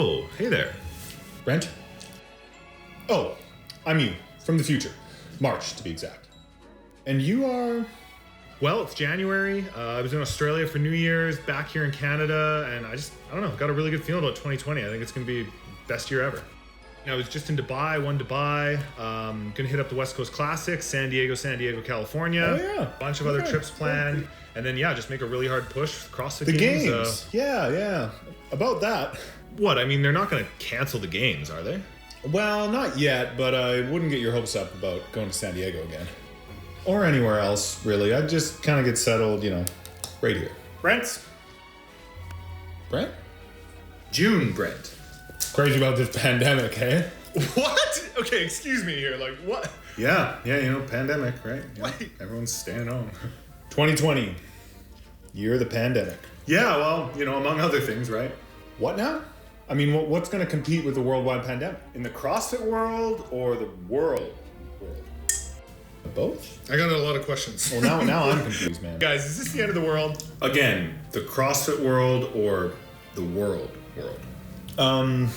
Oh, hey there. Brent? Oh, I'm you, from the future. March, to be exact. And you are? Well, it's January. I was in Australia for New Year's, back here in Canada, and I don't know, got a really good feeling about 2020. I think it's gonna be best year ever. I was just in Dubai, won Dubai, gonna hit up the West Coast Classic, San Diego, California. Oh yeah. A bunch of other trips planned. And then yeah, just make a really hard push, CrossFit the games. Yeah. About that. What, I mean, they're not gonna cancel the games, are they? Well, not yet, but I wouldn't get your hopes up about going to San Diego again. Or anywhere else, really. I'd just kind of get settled, right here. Brent? June, Brent. Crazy about this pandemic, hey? What? Okay, excuse me here, like what? Yeah, pandemic, right? Wait. Everyone's staying home. 2020, year of the pandemic. Yeah, well, among other things, right? What now? I mean, what's going to compete with the worldwide pandemic? In the CrossFit world or the world? Both? I got a lot of questions. Well, now I'm confused, man. Guys, is this the end of the world? Again, the CrossFit world or the world? I'm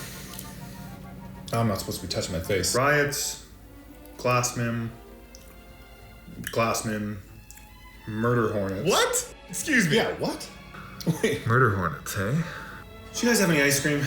not supposed to be touching my face. Riots, classmen, murder hornets. What? Excuse me. Yeah, what? Wait. Murder hornets, hey? Do you guys have any ice cream?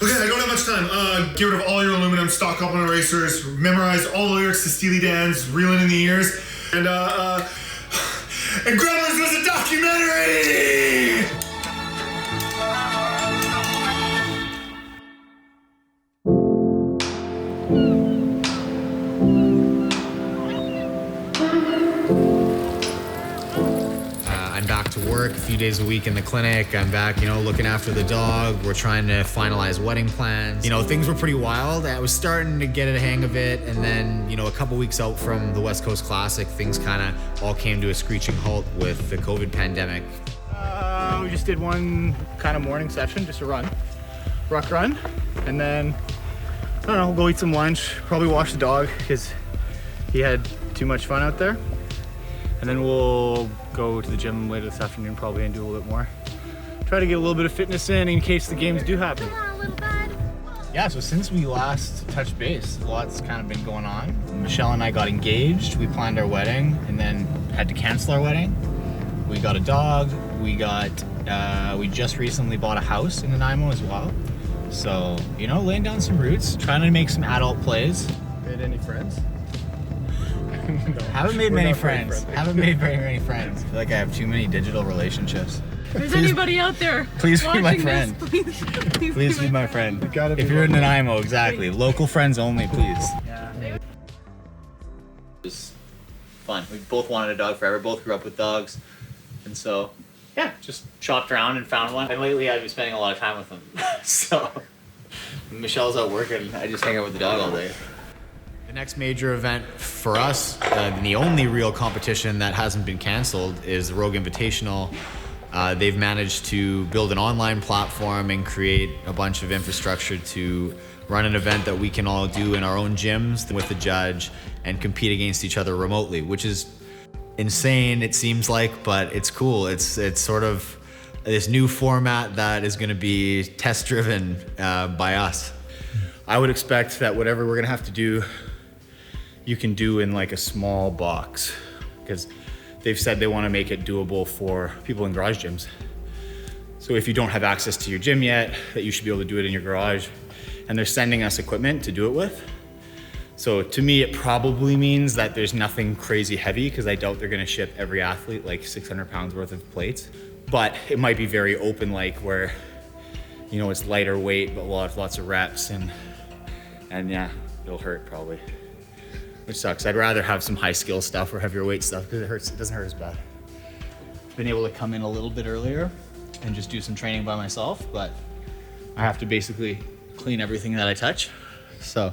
Okay, I don't have much time. Get rid of all your aluminum, stock up on erasers, memorize all the lyrics to Steely Dan's Reelin' in the Ears, and Gremlins was a documentary! I'm back to work a few days a week in the clinic. I'm back, looking after the dog. We're trying to finalize wedding plans. Things were pretty wild. I was starting to get a hang of it. And then, a couple weeks out from the West Coast Classic, things kind of all came to a screeching halt with the COVID pandemic. We just did one kind of morning session, just a ruck run. And then, I don't know, we'll go eat some lunch, probably wash the dog because he had too much fun out there. And then we'll go to the gym later this afternoon probably and do a little bit more. Try to get a little bit of fitness in case the games do happen. Come on, little bud. Yeah, so since we last touched base, a lot's kind of been going on. Michelle and I got engaged, we planned our wedding, and then had to cancel our wedding. We got a dog, we just recently bought a house in Nanaimo as well. So, laying down some roots, trying to make some adult plays. Made any friends? Haven't made many friends. Haven't made very many friends. I feel like I have too many digital relationships. If there's anybody out there Please be my watching friend. this, Please be my friend. If you're in Nanaimo, exactly. Local friends only, please. Yeah. It was fun. We both wanted a dog forever, both grew up with dogs. And so, yeah, just shopped around and found one. And lately I've been spending a lot of time with them. So, Michelle's out working, I just hang out with the dog all day. The next major event for us, the only real competition that hasn't been canceled, is the Rogue Invitational. They've managed to build an online platform and create a bunch of infrastructure to run an event that we can all do in our own gyms with the judge and compete against each other remotely, which is insane, it seems like, but it's cool. It's sort of this new format that is going to be test driven by us. I would expect that whatever we're going to have to do, you can do in like a small box, because they've said they want to make it doable for people in garage gyms. So if you don't have access to your gym yet, that you should be able to do it in your garage. And they're sending us equipment to do it with. So to me, it probably means that there's nothing crazy heavy, because I doubt they're going to ship every athlete like 600 pounds worth of plates. But it might be very open, like where, it's lighter weight, but lots of reps, and yeah, it'll hurt probably. Which sucks. I'd rather have some high skill stuff or heavier weight stuff, because it doesn't hurt as bad. Been able to come in a little bit earlier and just do some training by myself, but I have to basically clean everything that I touch. So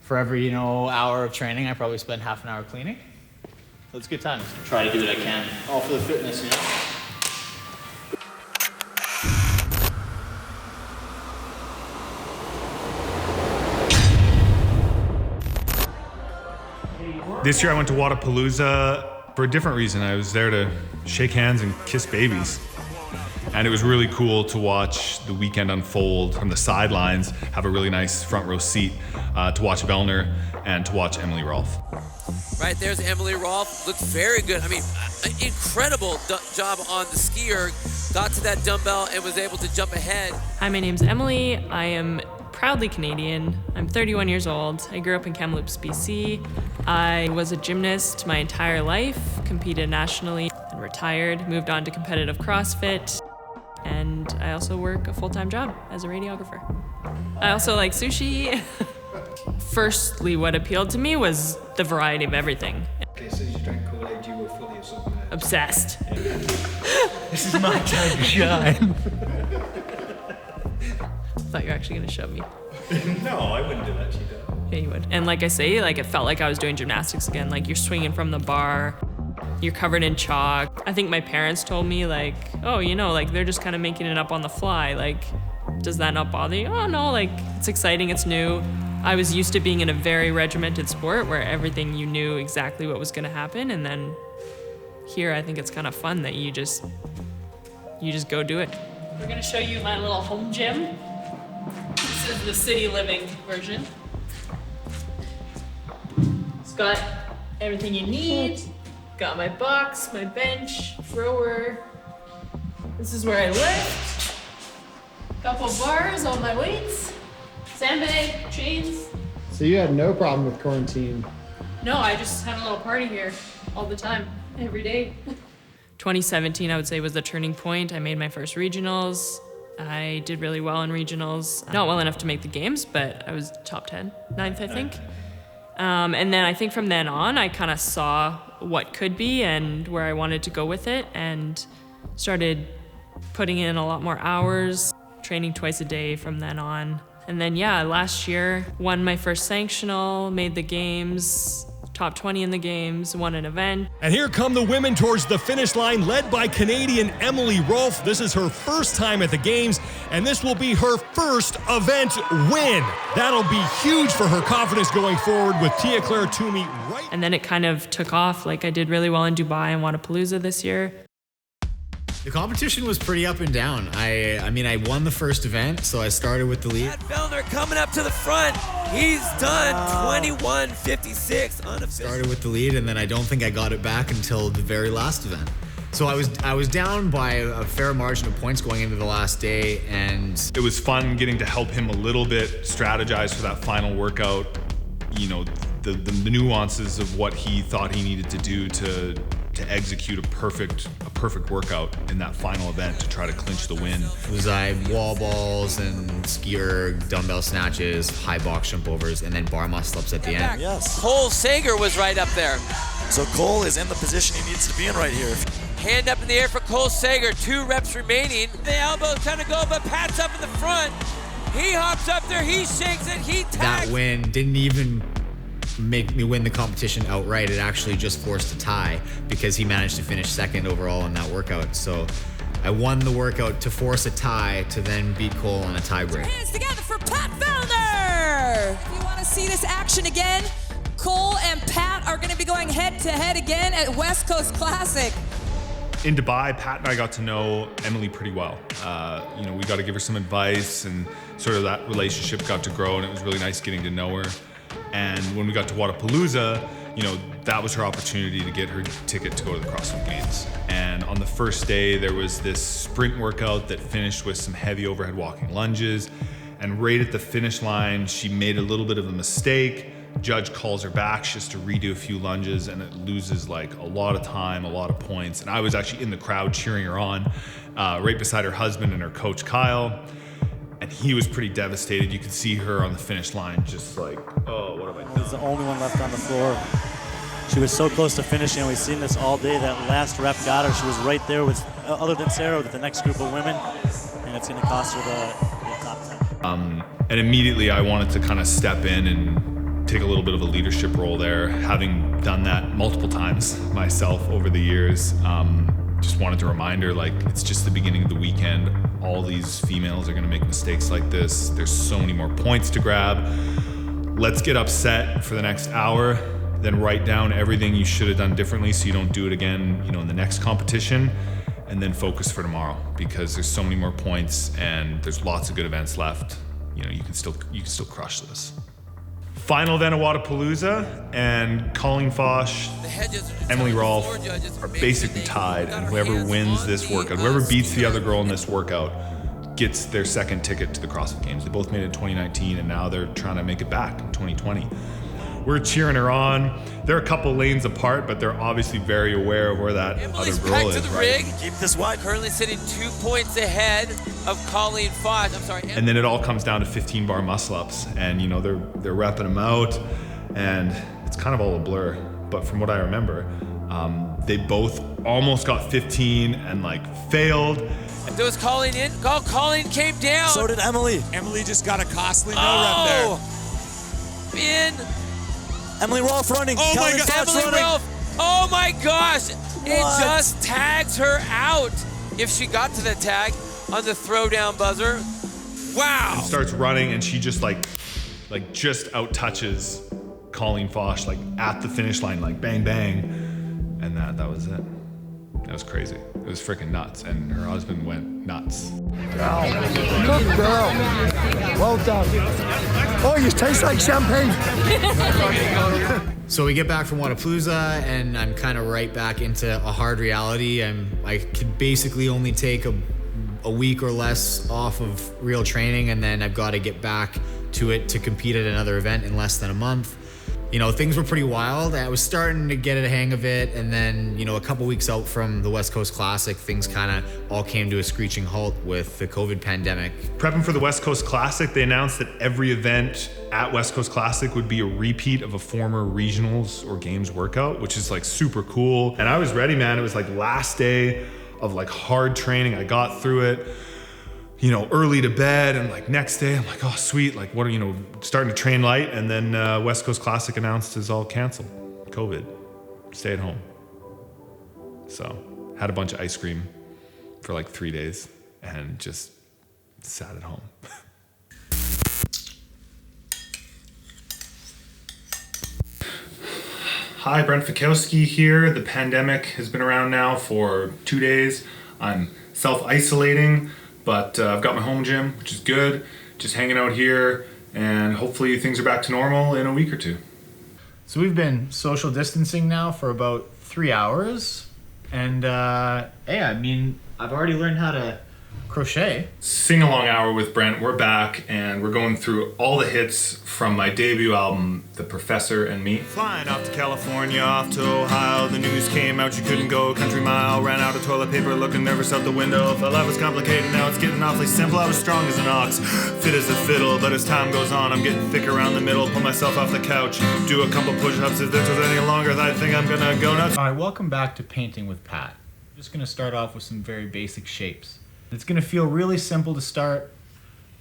for every, hour of training, I probably spend half an hour cleaning. So it's good times. Try to do what I can, all for the fitness, This year I went to Wodapalooza for a different reason. I was there to shake hands and kiss babies. And it was really cool to watch the weekend unfold from the sidelines, have a really nice front row seat to watch Vellner and to watch Emily Rolfe. Right there's Emily Rolfe, looked very good. I mean, an incredible job on the skier. Got to that dumbbell and was able to jump ahead. Hi, my name's Emily. I am proudly Canadian. I'm 31 years old. I grew up in Kamloops, BC. I was a gymnast my entire life, competed nationally, and retired, moved on to competitive CrossFit. And I also work a full-time job as a radiographer. I also like sushi. Firstly, what appealed to me was the variety of everything. Okay, so you drank Kool-Aid, you were fully or something? Obsessed. This is my time to shine. Thought you were actually gonna shove me. No, I wouldn't do that to you, though. Yeah, you would. And like I say, like it felt like I was doing gymnastics again. Like you're swinging from the bar, you're covered in chalk. I think my parents told me like, oh, you know, like they're just kind of making it up on the fly. Like, does that not bother you? Oh no, like it's exciting, it's new. I was used to being in a very regimented sport where everything you knew exactly what was gonna happen. And then here, I think it's kind of fun that you just go do it. We're gonna show you my little home gym. This is the city living version. It's got everything you need. Got my box, my bench, thrower. This is where I lift. Couple bars, all my weights. Sandbag, chains. So you had no problem with quarantine? No, I just had a little party here all the time, every day. 2017, I would say, was the turning point. I made my first regionals. I did really well in regionals. Not well enough to make the games, but I was top 10, 9th, I think. And then I think from then on, I kind of saw what could be and where I wanted to go with it and started putting in a lot more hours, training twice a day from then on. And then, yeah, last year, won my first sanctional, made the games, top 20 in the games, won an event. And here come the women towards the finish line, led by Canadian Emily Rolfe. This is her first time at the games, and this will be her first event win. That'll be huge for her confidence going forward with Tia Claire Toomey right. And then it kind of took off. Like I did really well in Dubai and Waterpalooza this year. The competition was pretty up and down. I mean, I won the first event, so I started with the lead. Vellner coming up to the front. He's done 21:56 unofficial. Started with the lead, and then I don't think I got it back until the very last event. So I was down by a fair margin of points going into the last day, and It was fun getting to help him a little bit strategize for that final workout. You know, the nuances of what he thought he needed to do to execute a perfect workout in that final event to try to clinch the win. it was wall balls and skier dumbbell snatches, high box jump overs, and then bar muscle ups at the end. Yes. Cole Sager was right up there. So Cole is in the position he needs to be in right here. Hand up in the air for Cole Sager. 2 reps remaining. The elbow's trying to go, but Pat's up in the front. He hops up there, he shakes it, he tags. That win didn't even make me win the competition outright. It actually just forced a tie because he managed to finish second overall in that workout. So I won the workout to force a tie to then beat Cole on a tie break. Hands together for Pat Vellner. If you want to see this action again, Cole and Pat are going to be going head to head again at West Coast Classic. In Dubai, Pat and I got to know Emily pretty well. You know, we got to give her some advice, and sort of that relationship got to grow, and it was really nice getting to know her. And when we got to Waterpalooza, you know, that was her opportunity to get her ticket to go to the CrossFit Games. And on the first day, there was this sprint workout that finished with some heavy overhead walking lunges. And right at the finish line, she made a little bit of a mistake. Judge calls her back. She has to redo a few lunges, and it loses like a lot of time, a lot of points. And I was actually in the crowd cheering her on, right beside her husband and her coach, Kyle. And he was pretty devastated. You could see her on the finish line just like, oh, what have I done? Was the only one left on the floor. She was so close to finishing, and we've seen this all day. That last rep got her. She was right there with, other than Sarah, with the next group of women, and it's going to cost her the top 10. And immediately I wanted to kind of step in and take a little bit of a leadership role there, having done that multiple times myself over the years. Just wanted to remind her, like, it's just the beginning of the weekend. All these females are gonna make mistakes like this. There's so many more points to grab. Let's get upset for the next hour, then write down everything you should have done differently so you don't do it again, you know, in the next competition, and then focus for tomorrow because there's so many more points and there's lots of good events left. You know, you can still crush this. Final event of Waterpalooza, and Colleen Fosh, Emily Rolfe are basically tied, and whoever wins this workout, whoever beats the other girl in this workout, gets their second ticket to the CrossFit Games. They both made it in 2019, and now they're trying to make it back in 2020. We're cheering her on. They're a couple lanes apart, but they're obviously very aware of where that Emily's other girl back is. to the right? rig. Keep this wide. Currently sitting 2 points ahead of Colleen Fosh. I'm sorry. And then it all comes down to 15 bar muscle ups, and you know they're repping them out, and it's kind of all a blur. But from what I remember, they both almost got 15 and like failed. There was Colleen in. Colleen came down. So did Emily. Emily just got a costly no rep there. Emily Rolfe running. Oh my God. Emily Rolfe. Oh my gosh. It just tags her out. If she got to the tag on the throwdown buzzer. Wow. And starts running, and she just like just out touches Colleen Fosh like at the finish line, like bang bang, and that was it. That was crazy. It was freaking nuts, and her husband went nuts. Good girl. Well done. Oh, you taste like champagne. So we get back from Wodapalooza, and I'm kind of right back into a hard reality. I could basically only take a week or less off of real training, and then I've got to get back to it to compete at another event in less than a month. You know, things were pretty wild. I was starting to get a hang of it, and then, you know, a couple weeks out from the West Coast Classic, things kind of all came to a screeching halt with the COVID pandemic. Prepping for the West Coast Classic, they announced that every event at West Coast Classic would be a repeat of a former regionals or games workout, which is like super cool. And I was ready, man. It was like last day of like hard training. I got through it, you know, early to bed, and like next day I'm like, oh sweet, like what are, you know, starting to train light, and then West Coast Classic announced is all canceled. COVID, stay at home. So had a bunch of ice cream for like 3 days and just sat at home. Hi, Brent Fikowski here. The pandemic has been around now for 2 days. I'm self-isolating, but I've got my home gym, which is good. Just hanging out here, and hopefully things are back to normal in a week or two. So we've been social distancing now for about 3 hours, and hey, I mean, I've already learned how to crochet. Sing-along hour with Brent. We're back, and we're going through all the hits from my debut album, The Professor and Me. Flying off to California, off to Ohio. The news came out, you couldn't go a country mile. Ran out of toilet paper, looking nervous out the window. Thought life was complicated, now it's getting awfully simple. I was strong as an ox, fit as a fiddle. But as time goes on, I'm getting thick around the middle. Pull myself off the couch, do a couple push-ups. If this was any longer, I think I'm gonna go nuts. All right, welcome back to Painting with Pat. I'm just gonna start off with some very basic shapes. It's gonna feel really simple to start.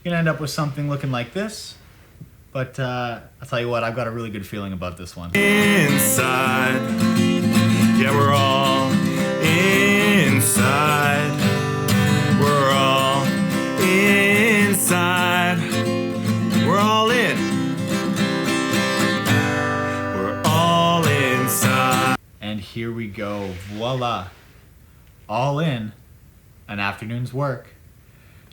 You're gonna end up with something looking like this. But I'll tell you what, I've got a really good feeling about this one. Inside, yeah, we're all inside. We're all inside. We're all in. We're all inside. And here we go, voila. All in, an afternoon's work.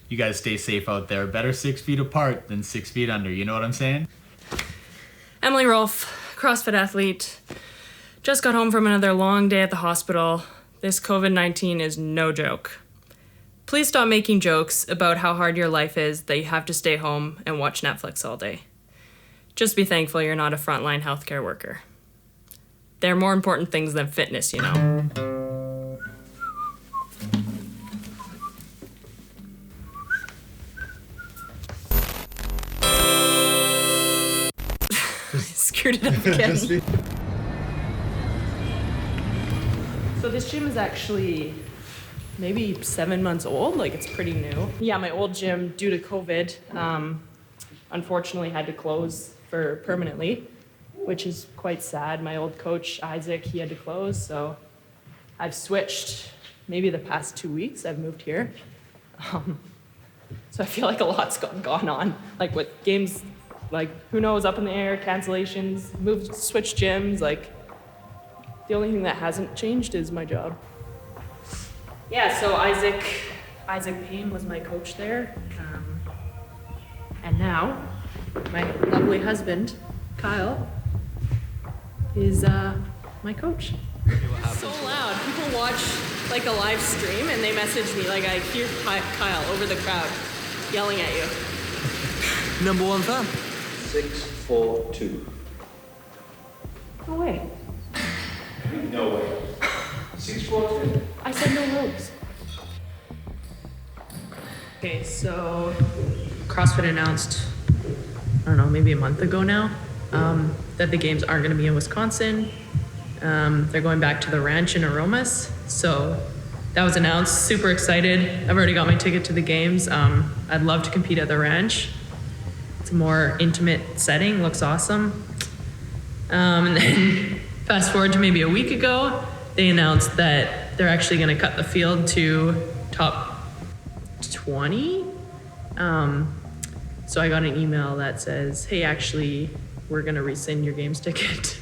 You guys stay safe out there. Better 6 feet apart than 6 feet under. You know what I'm saying? Emily Rolfe, CrossFit athlete. Just got home from another long day at the hospital. This COVID-19 is no joke. Please stop making jokes about how hard your life is that you have to stay home and watch Netflix all day. Just be thankful you're not a frontline healthcare worker. There are more important things than fitness, you know. Screwed it up again. So this gym is actually maybe 7 months old, like it's pretty new. Yeah, my old gym, due to COVID, unfortunately had to close permanently, which is quite sad. My old coach, Isaac, he had to close, so I've switched maybe the past 2 weeks. I've moved here. So I feel like a lot's gone on, like with games Like, who knows, up in the air, cancellations, switch gyms, like, the only thing that hasn't changed is my job. Yeah, so Isaac Payne was my coach there. And now, my lovely husband, Kyle, is my coach. It's so loud. People watch like a live stream and they message me, like I hear Kyle over the crowd yelling at you. Number one fan. 642. No way. No way. 642. I said no ropes. Okay, so CrossFit announced, I don't know, maybe a month ago now, that the games aren't going to be in Wisconsin. They're going back to the ranch in Aromas. So that was announced. Super excited. I've already got my ticket to the games. I'd love to compete at the ranch. It's a more intimate setting. Looks awesome. And then fast forward to maybe a week ago, they announced that they're actually going to cut the field to top 20. So I got an email that says, hey, actually, we're going to rescind your games ticket.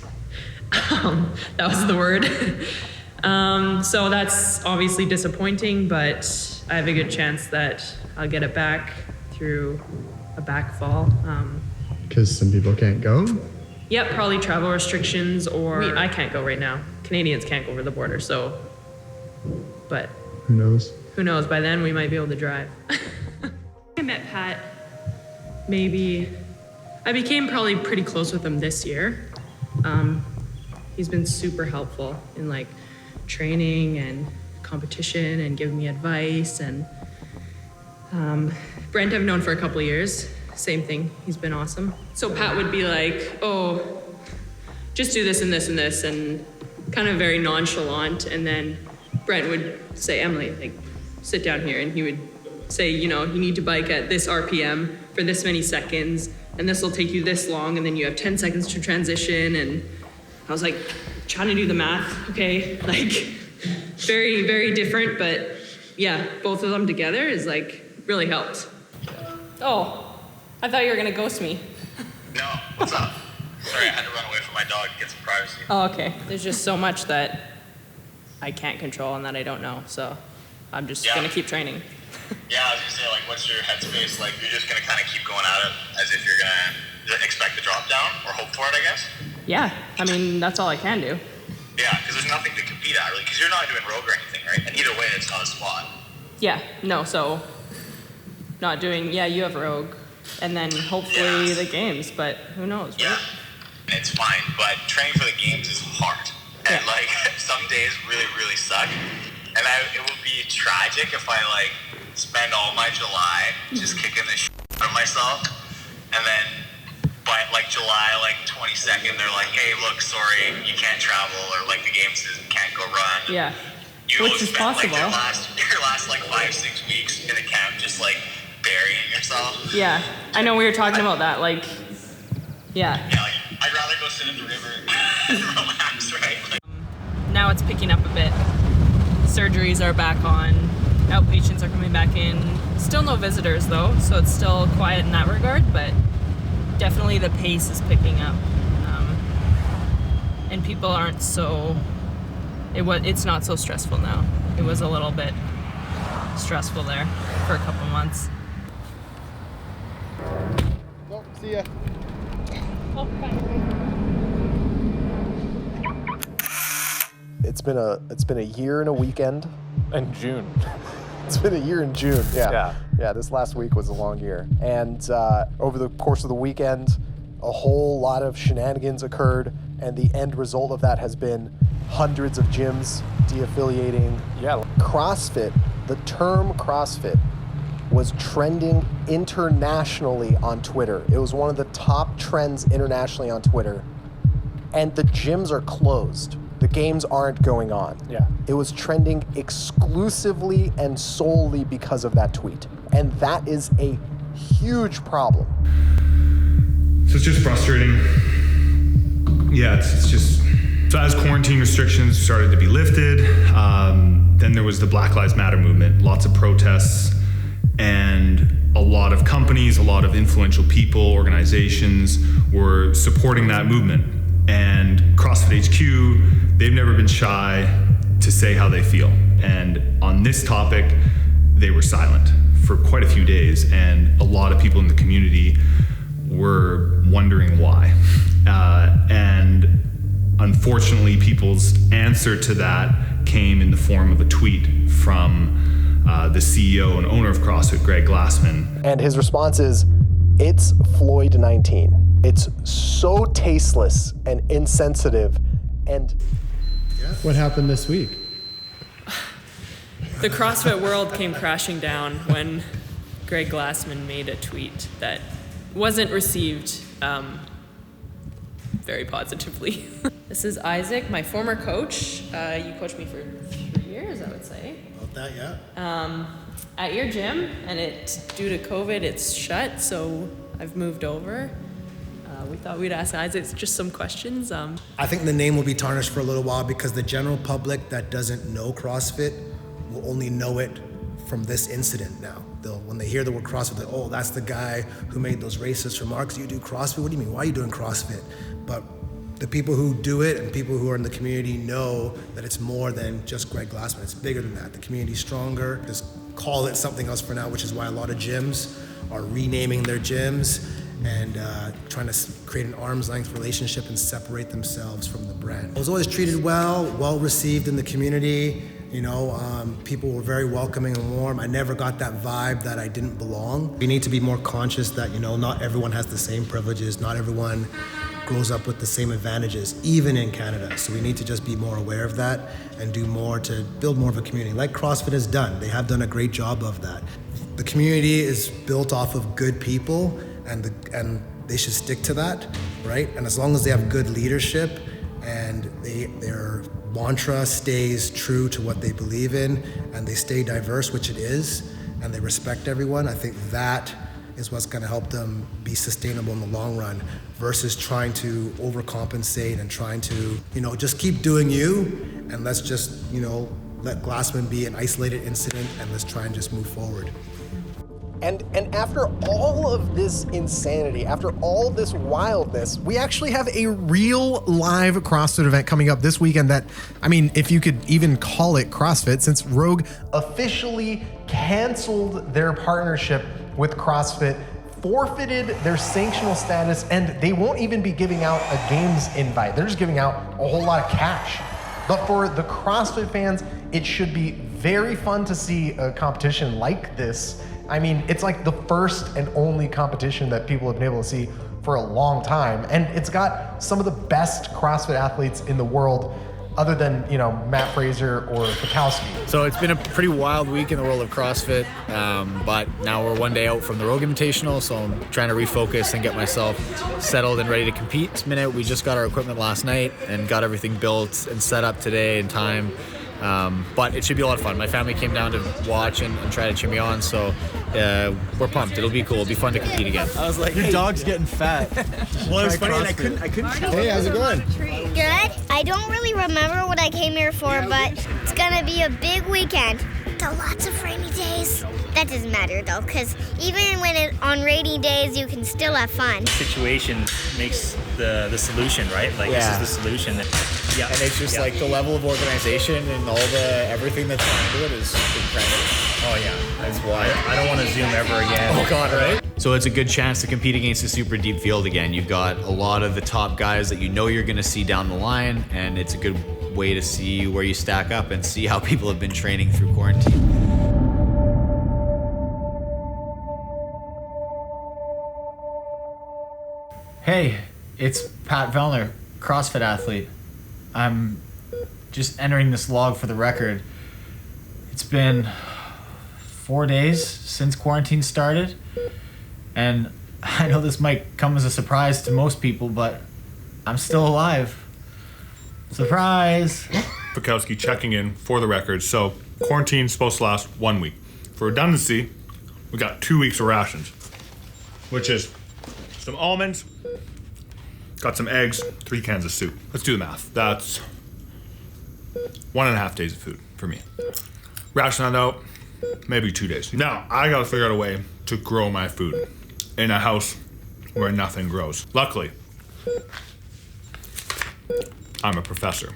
That was the word. So that's obviously disappointing, but I have a good chance that I'll get it back through a backfall. Because some people can't go? Yep, probably travel restrictions, or I can't go right now. Canadians can't go over the border, so, but Who knows? Who knows, by then we might be able to drive. I met Pat I became probably pretty close with him this year. He's been super helpful in like training and competition and giving me advice. And Brent I've known for a couple of years. Same thing, he's been awesome. So Pat would be like, oh, just do this and this and this, and kind of very nonchalant. And then Brent would say, Emily, like, sit down here. And he would say, you know, you need to bike at this RPM for this many seconds, and this will take you this long, and then you have 10 seconds to transition. And I was like, trying to do the math, okay? Like, very, very different, but yeah, both of them together is like, really helped. Oh, I thought you were gonna ghost me. No, what's up? Sorry, I had to run away from my dog to get some privacy. Oh, okay. There's just so much that I can't control and that I don't know, so I'm just gonna keep training. Yeah, I was gonna say, like, what's your headspace? Like, you're just gonna kind of keep going at it as if you're gonna expect the drop down or hope for it, I guess? Yeah, I mean, that's all I can do. Yeah, because there's nothing to compete at, really, because you're not doing Rogue or anything, right? And either way, it's not a spot. Yeah, no, so not doing, you have Rogue, and then hopefully the games, but who knows, right? Yeah, it's fine, but training for the games is hard. And, like, some days really, really suck. And it would be tragic if I, like, spend all my July just kicking the shit out of myself, and then by, like, July, like, 22nd, they're like, hey, look, sorry, you can't travel, or, like, the games can't go run. Yeah, you which is spend, possible. Like, your last, like, 5-6 weeks in a camp just, like, burying yourself. Yeah, I know we were talking about that, like, yeah. Yeah, like, I'd rather go sit in the river and relax, right? Like, now it's picking up a bit. Surgeries are back on, outpatients are coming back in. Still no visitors though, so it's still quiet in that regard, but definitely the pace is picking up. And people aren't so, it's not so stressful now. It was a little bit stressful there for a couple months. Well, see ya. Oh, bye. It's been a year and a weekend. In June. It's been a year in June. Yeah. This last week was a long year, and over the course of the weekend, a whole lot of shenanigans occurred, and the end result of that has been hundreds of gyms de-affiliating. Yeah. CrossFit, the term CrossFit, was trending internationally on Twitter. It was one of the top trends internationally on Twitter, and the gyms are closed. The games aren't going on. Yeah. It was trending exclusively and solely because of that tweet. And that is a huge problem. So it's just frustrating. Yeah, it's just, so as quarantine restrictions started to be lifted, then there was the Black Lives Matter movement, lots of protests, and a lot of companies, a lot of influential people, organizations were supporting that movement. And CrossFit HQ, they've never been shy to say how they feel. And on this topic, they were silent for quite a few days, and a lot of people in the community were wondering why. And unfortunately, people's answer to that came in the form of a tweet from the CEO and owner of CrossFit, Greg Glassman. And his response is, "It's Floyd 19. It's so tasteless and insensitive and..." What happened this week? The CrossFit world came crashing down when Greg Glassman made a tweet that wasn't received very positively. This is Isaac, my former coach. You coached me for 3 years, I would say. About that, yeah. At your gym, and due to COVID, it's shut, so I've moved over. We thought we'd ask Isaac just some questions. I think the name will be tarnished for a little while because the general public that doesn't know CrossFit will only know it from this incident now. When they hear the word CrossFit, they're, oh, that's the guy who made those racist remarks. You do CrossFit? What do you mean? Why are you doing CrossFit? But the people who do it and people who are in the community know that it's more than just Greg Glassman. It's bigger than that. The community's stronger. Just call it something else for now, which is why a lot of gyms are renaming their gyms and trying to create an arm's length relationship and separate themselves from the brand. I was always treated well received in the community. You know, people were very welcoming and warm. I never got that vibe that I didn't belong. We need to be more conscious that, you know, not everyone has the same privileges, not everyone grows up with the same advantages, even in Canada. So we need to just be more aware of that and do more to build more of a community, like CrossFit has done. They have done a great job of that. The community is built off of good people, and they should stick to that, right? And as long as they have good leadership and their mantra stays true to what they believe in, and they stay diverse, which it is, and they respect everyone, I think that is what's going to help them be sustainable in the long run versus trying to overcompensate and trying to, you know, just keep doing you, and let's just, you know, let Glassman be an isolated incident and let's try and just move forward. And after all of this insanity, after all this wildness, we actually have a real live CrossFit event coming up this weekend that, I mean, if you could even call it CrossFit, since Rogue officially canceled their partnership with CrossFit, forfeited their sanctional status, and they won't even be giving out a games invite. They're just giving out a whole lot of cash. But for the CrossFit fans, it should be very fun to see a competition like this. I mean, it's like the first and only competition that people have been able to see for a long time. And it's got some of the best CrossFit athletes in the world, other than, you know, Matt Fraser or Fikowski. So it's been a pretty wild week in the world of CrossFit, but now we're one day out from the Rogue Invitational, so I'm trying to refocus and get myself settled and ready to compete. This minute, we just got our equipment last night and got everything built and set up today in time. But it should be a lot of fun. My family came down to watch and try to cheer me on, so we're pumped. It'll be cool. It'll be fun to compete again. I was like, your dog's getting fat. Well, it was funny, and I couldn't tell. Hey, how's it going? Good. I don't really remember what I came here for, but it's gonna be a big weekend. Got lots of rainy days. That doesn't matter though, because even when on rainy days, you can still have fun. Situation makes the solution, right? Like, Yeah. This is the solution. Yeah. And it's just like the level of organization and all everything that's into it is impressive. Oh yeah, that's why I don't want to Zoom ever again. Oh God, right? So it's a good chance to compete against a super deep field again. You've got a lot of the top guys that you know you're going to see down the line, and it's a good way to see where you stack up and see how people have been training through quarantine. Hey, it's Pat Vellner, CrossFit athlete. I'm just entering this log for the record. It's been 4 days since quarantine started, and I know this might come as a surprise to most people, but I'm still alive. Surprise! Fikowski checking in for the record. So quarantine's supposed to last 1 week. For redundancy, we got 2 weeks of rations, which is some almonds, got some eggs, 3 cans of soup. Let's do the math. That's 1.5 days of food for me. Ration that out, maybe 2 days. Now, I gotta figure out a way to grow my food in a house where nothing grows. Luckily, I'm a professor.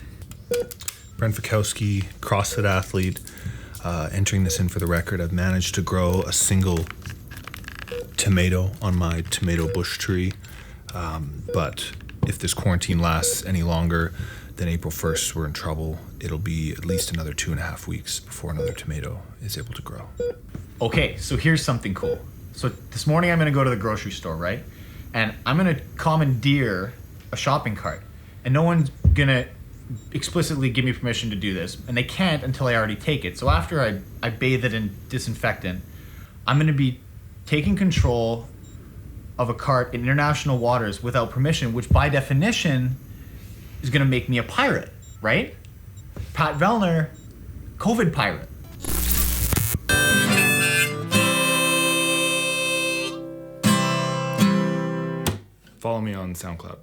Brent Fikowski, CrossFit athlete, entering this in for the record. I've managed to grow a single tomato on my tomato bush tree, but if this quarantine lasts any longer than April 1st, we're in trouble. It'll be at least another 2.5 weeks before another tomato is able to grow. Okay, so here's something cool. So this morning I'm gonna go to the grocery store, right? And I'm gonna commandeer a shopping cart. And no one's gonna explicitly give me permission to do this. And they can't until I already take it. So after I bathe it in disinfectant, I'm gonna be taking control of a cart in international waters without permission, which by definition is gonna make me a pirate, right? Pat Vellner, COVID pirate. Follow me on SoundCloud.